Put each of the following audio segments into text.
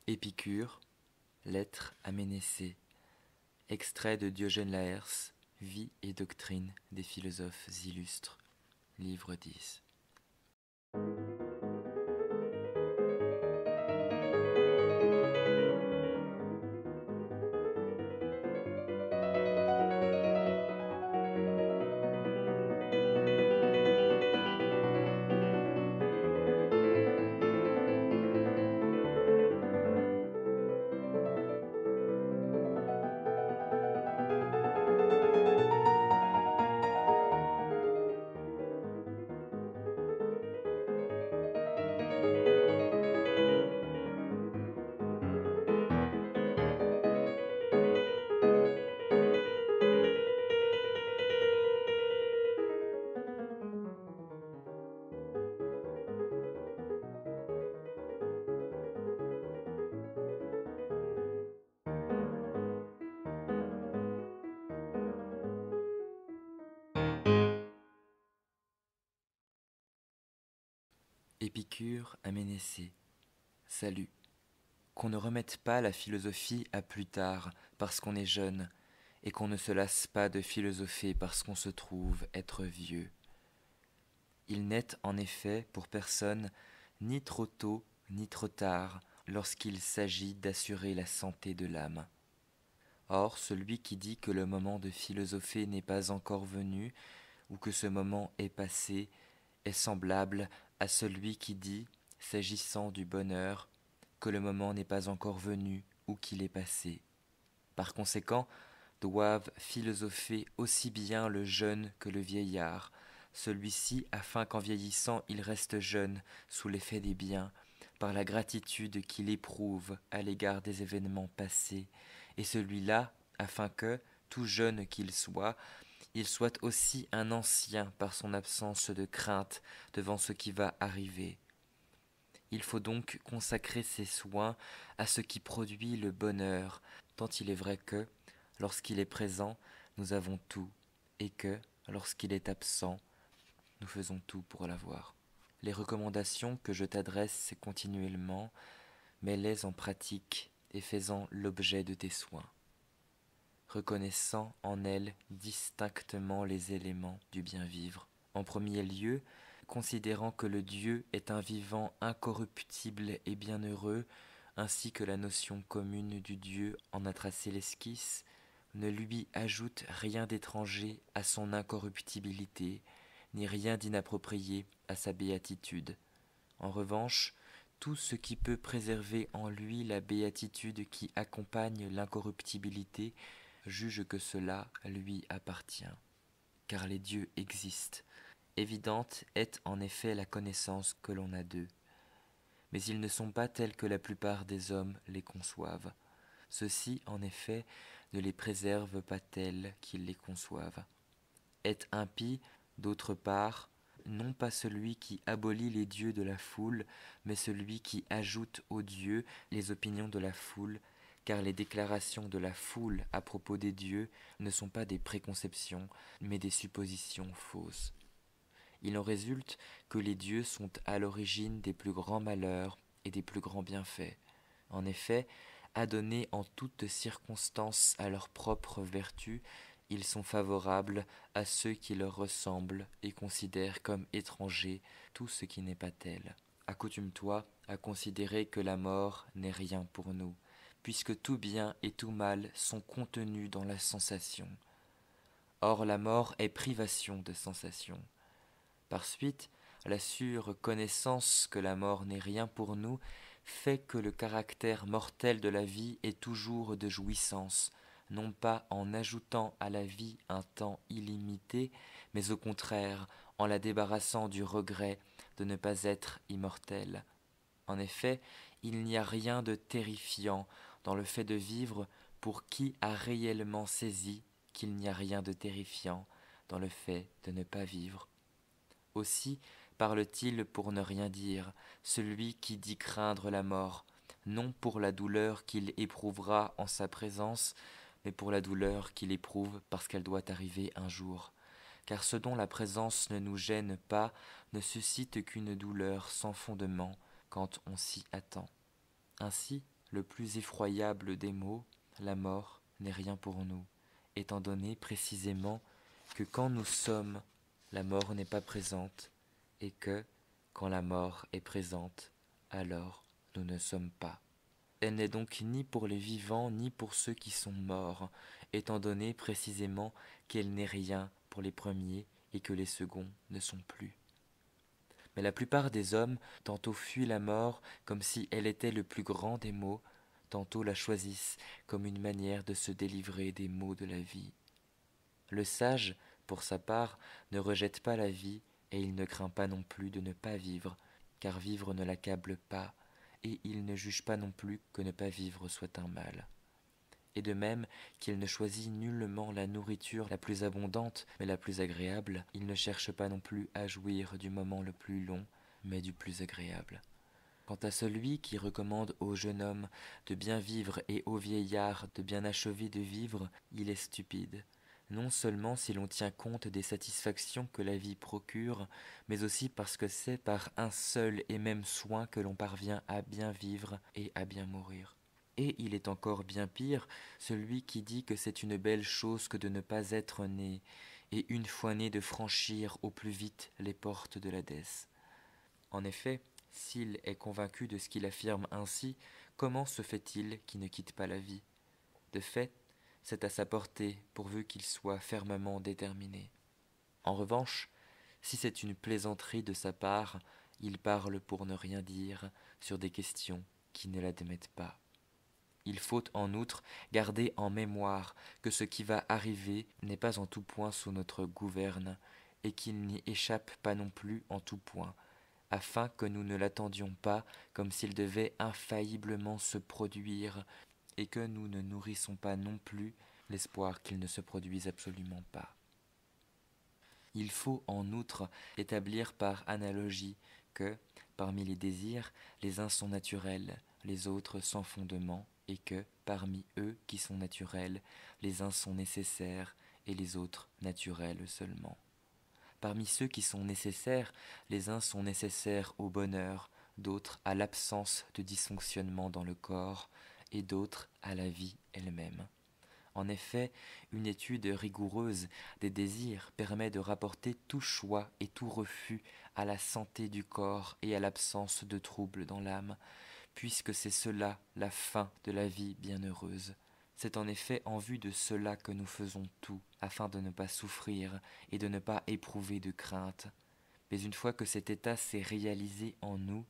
Épicure, lettre à Ménécée, extrait de Diogène Laërce, Vie et doctrine des philosophes illustres, livre 10. Épicure à Ménécée. Salut. Qu'on ne remette pas la philosophie à plus tard parce qu'on est jeune, et qu'on ne se lasse pas de philosopher parce qu'on se trouve être vieux. Il n'est en effet pour personne ni trop tôt ni trop tard lorsqu'il s'agit d'assurer la santé de l'âme. Or, celui qui dit que le moment de philosopher n'est pas encore venu, ou que ce moment est passé, est semblable à celui qui dit, s'agissant du bonheur, que le moment n'est pas encore venu ou qu'il est passé. Par conséquent, doivent philosopher aussi bien le jeune que le vieillard, celui-ci afin qu'en vieillissant il reste jeune sous l'effet des biens, par la gratitude qu'il éprouve à l'égard des événements passés, et celui-là afin que, tout jeune qu'il soit, il soit aussi un ancien par son absence de crainte devant ce qui va arriver. Il faut donc consacrer ses soins à ce qui produit le bonheur, tant il est vrai que, lorsqu'il est présent, nous avons tout, et que, lorsqu'il est absent, nous faisons tout pour l'avoir. Les recommandations que je t'adresse continuellement, mets-les en pratique et fais-en l'objet de tes soins, reconnaissant en elles distinctement les éléments du bien-vivre. En premier lieu, considérant que le Dieu est un vivant incorruptible et bienheureux, ainsi que la notion commune du Dieu en a tracé l'esquisse, ne lui ajoute rien d'étranger à son incorruptibilité, ni rien d'inapproprié à sa béatitude. En revanche, tout ce qui peut préserver en lui la béatitude qui accompagne l'incorruptibilité, juge que cela lui appartient. Car les dieux existent. Évidente est en effet la connaissance que l'on a d'eux. Mais ils ne sont pas tels que la plupart des hommes les conçoivent. Ceux-ci, en effet, ne les préservent pas tels qu'ils les conçoivent. Est impie, d'autre part, non pas celui qui abolit les dieux de la foule, mais celui qui ajoute aux dieux les opinions de la foule, car les déclarations de la foule à propos des dieux ne sont pas des préconceptions, mais des suppositions fausses. Il en résulte que les dieux sont à l'origine des plus grands malheurs et des plus grands bienfaits. En effet, adonnés en toutes circonstances à leur propre vertu, ils sont favorables à ceux qui leur ressemblent et considèrent comme étranger tout ce qui n'est pas tel. Accoutume-toi à considérer que la mort n'est rien pour nous, puisque tout bien et tout mal sont contenus dans la sensation. Or la mort est privation de sensation. Par suite, la sûre connaissance que la mort n'est rien pour nous fait que le caractère mortel de la vie est toujours de jouissance, non pas en ajoutant à la vie un temps illimité, mais au contraire en la débarrassant du regret de ne pas être immortel. En effet, il n'y a rien de terrifiant dans le fait de vivre pour qui a réellement saisi qu'il n'y a rien de terrifiant dans le fait de ne pas vivre. Aussi parle-t-il pour ne rien dire, celui qui dit craindre la mort, non pour la douleur qu'il éprouvera en sa présence, mais pour la douleur qu'il éprouve parce qu'elle doit arriver un jour. Car ce dont la présence ne nous gêne pas ne suscite qu'une douleur sans fondement quand on s'y attend. Ainsi, le plus effroyable des maux, la mort n'est rien pour nous, étant donné précisément que quand nous sommes, la mort n'est pas présente, et que, quand la mort est présente, alors nous ne sommes pas. Elle n'est donc ni pour les vivants ni pour ceux qui sont morts, étant donné précisément qu'elle n'est rien pour les premiers et que les seconds ne sont plus. Mais la plupart des hommes tantôt fuient la mort comme si elle était le plus grand des maux, tantôt la choisissent comme une manière de se délivrer des maux de la vie. Le sage, pour sa part, ne rejette pas la vie, et il ne craint pas non plus de ne pas vivre, car vivre ne l'accable pas, et il ne juge pas non plus que ne pas vivre soit un mal. Et de même qu'il ne choisit nullement la nourriture la plus abondante, mais la plus agréable, il ne cherche pas non plus à jouir du moment le plus long, mais du plus agréable. Quant à celui qui recommande au jeune homme de bien vivre et au vieillard de bien achever de vivre, il est stupide, non seulement si l'on tient compte des satisfactions que la vie procure, mais aussi parce que c'est par un seul et même soin que l'on parvient à bien vivre et à bien mourir. Et il est encore bien pire, celui qui dit que c'est une belle chose que de ne pas être né, et une fois né de franchir au plus vite les portes de l'Hadès. En effet, s'il est convaincu de ce qu'il affirme ainsi, comment se fait-il qu'il ne quitte pas la vie? De fait, c'est à sa portée, pourvu qu'il soit fermement déterminé. En revanche, si c'est une plaisanterie de sa part, il parle pour ne rien dire sur des questions qui ne l'admettent pas. Il faut en outre garder en mémoire que ce qui va arriver n'est pas en tout point sous notre gouverne, et qu'il n'y échappe pas non plus en tout point, afin que nous ne l'attendions pas comme s'il devait infailliblement se produire, et que nous ne nourrissons pas non plus l'espoir qu'il ne se produise absolument pas. Il faut en outre établir par analogie que, parmi les désirs, les uns sont naturels, les autres sans fondement, et que, parmi eux qui sont naturels, les uns sont nécessaires et les autres naturels seulement. Parmi ceux qui sont nécessaires, les uns sont nécessaires au bonheur, d'autres à l'absence de dysfonctionnement dans le corps, et d'autres à la vie elle-même. En effet, une étude rigoureuse des désirs permet de rapporter tout choix et tout refus à la santé du corps et à l'absence de troubles dans l'âme, puisque c'est cela la fin de la vie bienheureuse. C'est en effet en vue de cela que nous faisons tout, afin de ne pas souffrir et de ne pas éprouver de crainte. Mais une fois que cet état s'est réalisé en nous,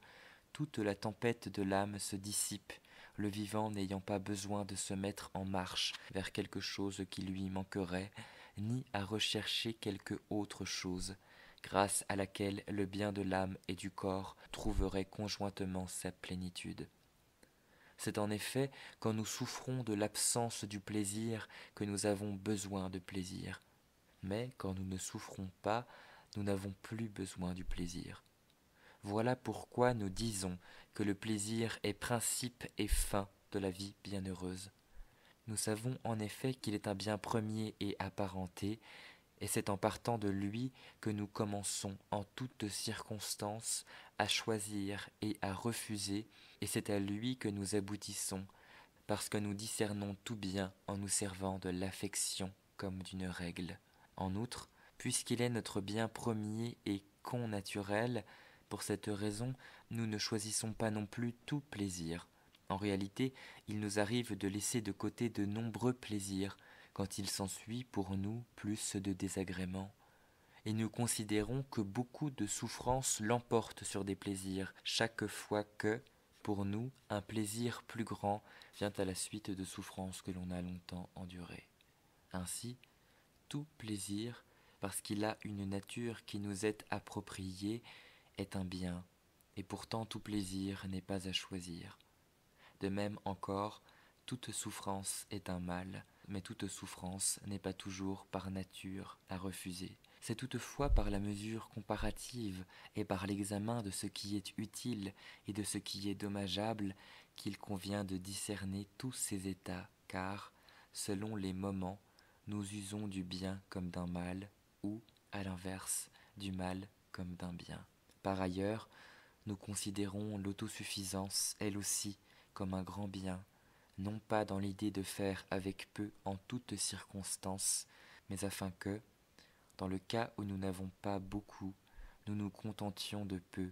toute la tempête de l'âme se dissipe, le vivant n'ayant pas besoin de se mettre en marche vers quelque chose qui lui manquerait, ni à rechercher quelque autre chose, grâce à laquelle le bien de l'âme et du corps trouverait conjointement sa plénitude. C'est en effet quand nous souffrons de l'absence du plaisir que nous avons besoin de plaisir. Mais quand nous ne souffrons pas, nous n'avons plus besoin du plaisir. Voilà pourquoi nous disons que le plaisir est principe et fin de la vie bienheureuse. Nous savons en effet qu'il est un bien premier et apparenté, et c'est en partant de lui que nous commençons en toutes circonstances à choisir et à refuser, et c'est à lui que nous aboutissons, parce que nous discernons tout bien en nous servant de l'affection comme d'une règle. En outre, puisqu'il est notre bien premier et connaturel, pour cette raison, nous ne choisissons pas non plus tout plaisir. En réalité, il nous arrive de laisser de côté de nombreux plaisirs, quand il s'ensuit pour nous plus de désagréments. Et nous considérons que beaucoup de souffrances l'emportent sur des plaisirs, chaque fois que, pour nous, un plaisir plus grand vient à la suite de souffrances que l'on a longtemps endurées. Ainsi, tout plaisir, parce qu'il a une nature qui nous est appropriée, est un bien, et pourtant tout plaisir n'est pas à choisir. De même encore, toute souffrance est un mal, mais toute souffrance n'est pas toujours par nature à refuser. C'est toutefois par la mesure comparative et par l'examen de ce qui est utile et de ce qui est dommageable qu'il convient de discerner tous ces états, car, selon les moments, nous usons du bien comme d'un mal, ou, à l'inverse, du mal comme d'un bien. Par ailleurs, nous considérons l'autosuffisance, elle aussi, comme un grand bien, non pas dans l'idée de faire avec peu en toutes circonstances, mais afin que, dans le cas où nous n'avons pas beaucoup, nous nous contentions de peu,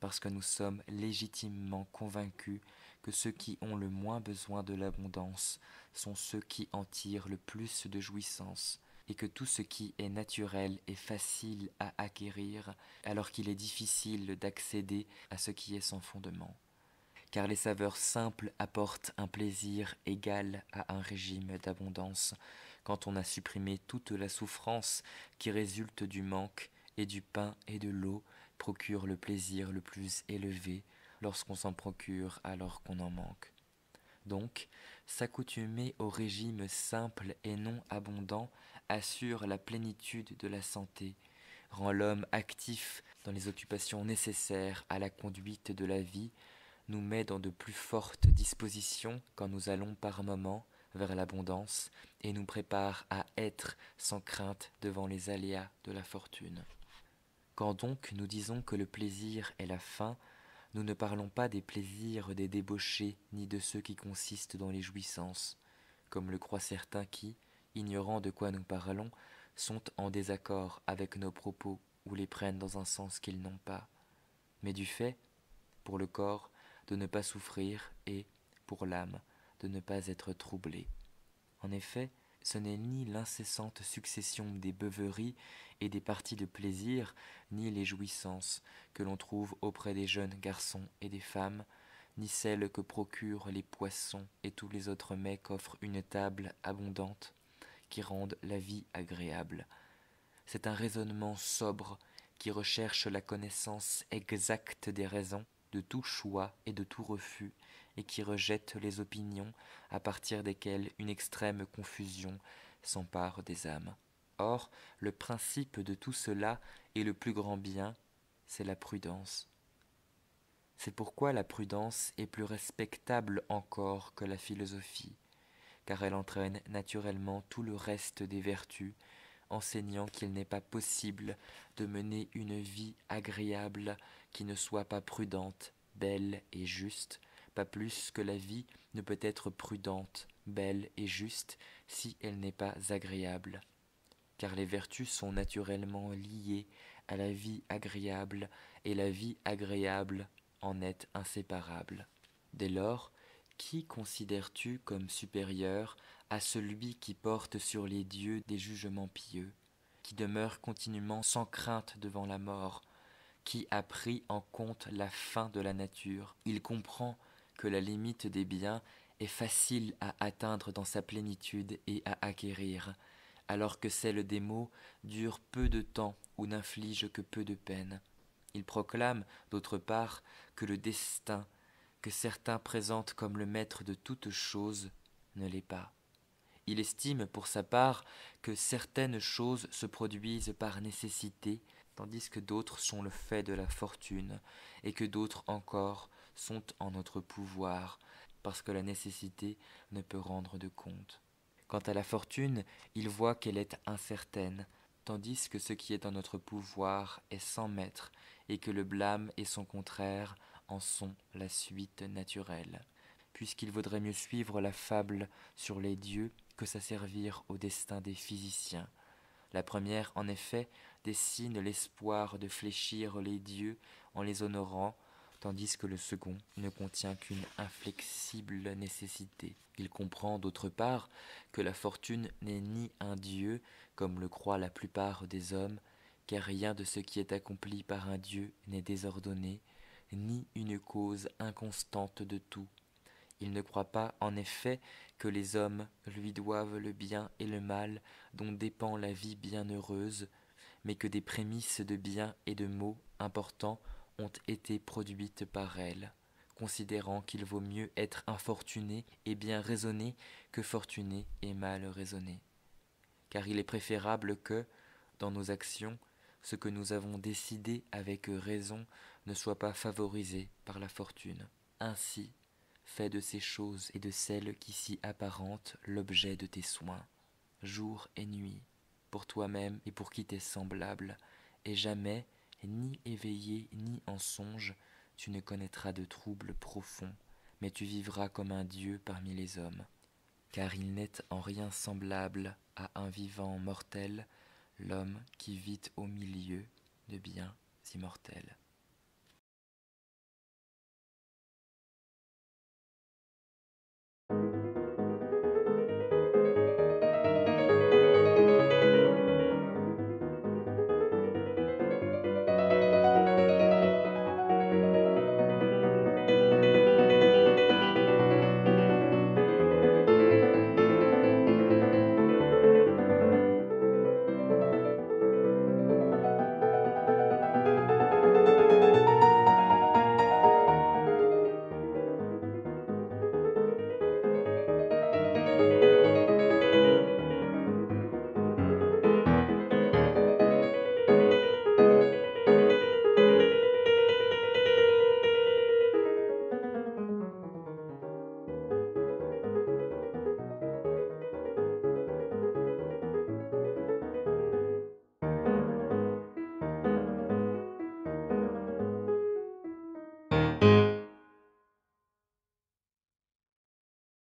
parce que nous sommes légitimement convaincus que ceux qui ont le moins besoin de l'abondance sont ceux qui en tirent le plus de jouissance, et que tout ce qui est naturel est facile à acquérir, alors qu'il est difficile d'accéder à ce qui est sans fondement. Car les saveurs simples apportent un plaisir égal à un régime d'abondance, quand on a supprimé toute la souffrance qui résulte du manque, et du pain et de l'eau procure le plaisir le plus élevé lorsqu'on s'en procure alors qu'on en manque. Donc, s'accoutumer au régime simple et non abondant assure la plénitude de la santé, rend l'homme actif dans les occupations nécessaires à la conduite de la vie, nous met dans de plus fortes dispositions quand nous allons par moments vers l'abondance et nous prépare à être sans crainte devant les aléas de la fortune. Quand donc nous disons que le plaisir est la fin, nous ne parlons pas des plaisirs des débauchés ni de ceux qui consistent dans les jouissances, comme le croient certains qui, ignorant de quoi nous parlons, sont en désaccord avec nos propos ou les prennent dans un sens qu'ils n'ont pas, mais du fait, pour le corps, de ne pas souffrir et, pour l'âme, de ne pas être troublée. En effet, ce n'est ni l'incessante succession des beuveries et des parties de plaisir, ni les jouissances que l'on trouve auprès des jeunes garçons et des femmes, ni celles que procurent les poissons et tous les autres mets qu'offre une table abondante, qui rendent la vie agréable. C'est un raisonnement sobre qui recherche la connaissance exacte des raisons, de tout choix et de tout refus, et qui rejette les opinions à partir desquelles une extrême confusion s'empare des âmes. Or, le principe de tout cela et le plus grand bien, c'est la prudence. C'est pourquoi la prudence est plus respectable encore que la philosophie, car elle entraîne naturellement tout le reste des vertus, enseignant qu'il n'est pas possible de mener une vie agréable qui ne soit pas prudente, belle et juste, pas plus que la vie ne peut être prudente, belle et juste si elle n'est pas agréable. Car les vertus sont naturellement liées à la vie agréable, et la vie agréable en est inséparable. Dès lors, qui considères-tu comme supérieur à celui qui porte sur les dieux des jugements pieux, qui demeure continuellement sans crainte devant la mort, qui a pris en compte la fin de la nature? Il comprend que la limite des biens est facile à atteindre dans sa plénitude et à acquérir, alors que celle des maux dure peu de temps ou n'inflige que peu de peine. Il proclame, d'autre part, que le destin, que certains présentent comme le maître de toutes choses, ne l'est pas. Il estime, pour sa part, que certaines choses se produisent par nécessité, tandis que d'autres sont le fait de la fortune, et que d'autres encore sont en notre pouvoir, parce que la nécessité ne peut rendre de compte. Quant à la fortune, il voit qu'elle est incertaine, tandis que ce qui est en notre pouvoir est sans maître, et que le blâme et son contraire en sont la suite naturelle, puisqu'il vaudrait mieux suivre la fable sur les dieux que s'asservir au destin des physiciens. La première, en effet, dessine l'espoir de fléchir les dieux en les honorant, tandis que le second ne contient qu'une inflexible nécessité. Il comprend d'autre part que la fortune n'est ni un dieu, comme le croient la plupart des hommes, car rien de ce qui est accompli par un dieu n'est désordonné, ni une cause inconstante de tout. Il ne croit pas, en effet, que les hommes lui doivent le bien et le mal dont dépend la vie bienheureuse, mais que des prémices de bien et de maux importants ont été produites par elle, considérant qu'il vaut mieux être infortuné et bien raisonné que fortuné et mal raisonné. Car il est préférable que, dans nos actions, ce que nous avons décidé avec raison ne soit pas favorisé par la fortune. Ainsi, fais de ces choses et de celles qui s'y apparentent l'objet de tes soins, jour et nuit, pour toi-même et pour qui t'es semblable, et jamais, ni éveillé ni en songe, tu ne connaîtras de troubles profonds, mais tu vivras comme un Dieu parmi les hommes. Car il n'est en rien semblable à un vivant mortel, l'homme qui vit au milieu de biens immortels.